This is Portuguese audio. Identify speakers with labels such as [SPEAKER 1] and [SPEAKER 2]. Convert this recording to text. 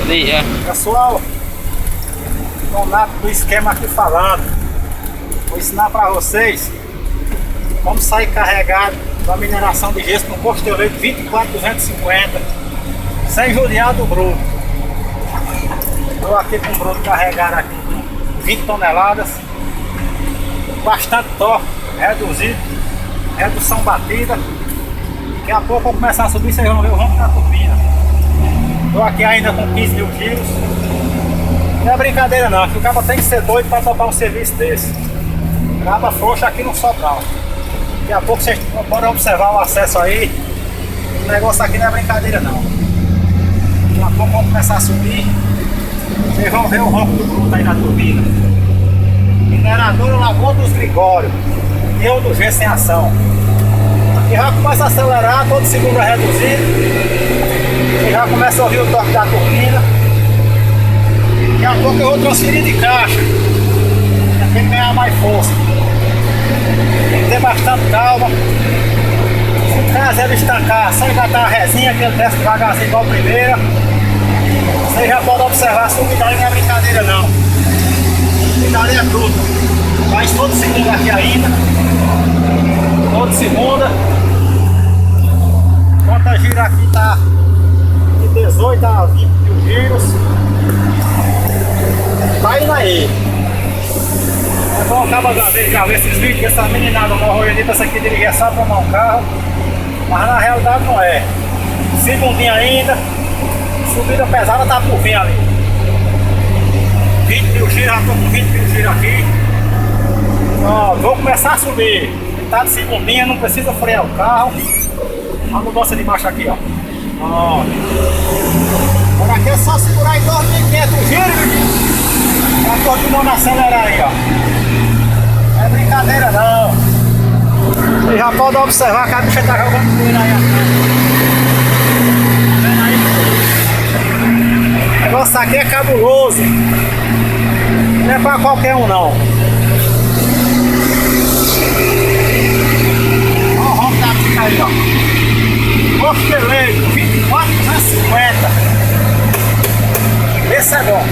[SPEAKER 1] dia.
[SPEAKER 2] Pessoal, Donato do esquema aqui falando. Vou ensinar para vocês como sair carregado da mineração de gesso no posto de leite 24250 sem judiar do bruto. Estou aqui com o bruto carregado aqui 20 toneladas, bastante torque, redução batida. Daqui a pouco eu vou começar a subir, vocês vão ver o rombo da turbina. Estou aqui ainda com 15 mil quilos. Não é brincadeira não, que o cara tem que ser doido para topar um serviço desse. Grava frouxa aqui no Sobral. Daqui a pouco vocês podem observar o acesso aí. O negócio aqui não é brincadeira não. Daqui a pouco vamos começar a subir. Vocês vão ver o ronco do bruto aí na turbina. Mineradora Lagoa dos Gregórios. Eu do G sem ação. Aqui já começa a acelerar, todo segundo é reduzido. Você já começa a ouvir o toque da turbina. Daqui a pouco eu vou transferir de caixa. Tem que ganhar mais força. Tem que ter bastante calma. Se o traseiro estancar, só engatar a resinha que ele desce devagarzinho igual a primeira. Você já pode observar, a subida não é brincadeira não. A subida é bruta. Faz todo segundo aqui ainda. Todo segunda. Quanto gira aqui tá de 18 a 20 mil giros. Tá indo aí. É bom acaba da vez já ver esses vídeos que essa meninada morre ali, pensa que dirigir só pra tomar um carro. Mas na realidade não é. Segundinha ainda. Subida pesada tá por vir ali. 20 mil giros, já tô com 20 mil giros aqui. Ó, vou começar a subir. Tá de segundinha, não precisa frear o carro. A mudança de marcha aqui, ó. Ó. Agora aqui é só segurar em 2.500 giros. Já tô de mão acelerar aí, ó. Não é brincadeira não. Você já pode observar que a bicha tá jogando poeira aí atrás. Tá vendo aí? O negócio aqui é cabuloso. Não é pra qualquer um não. Olha o rombo da bicha aí, ó. Posto de leite, 24250. Esse é bom.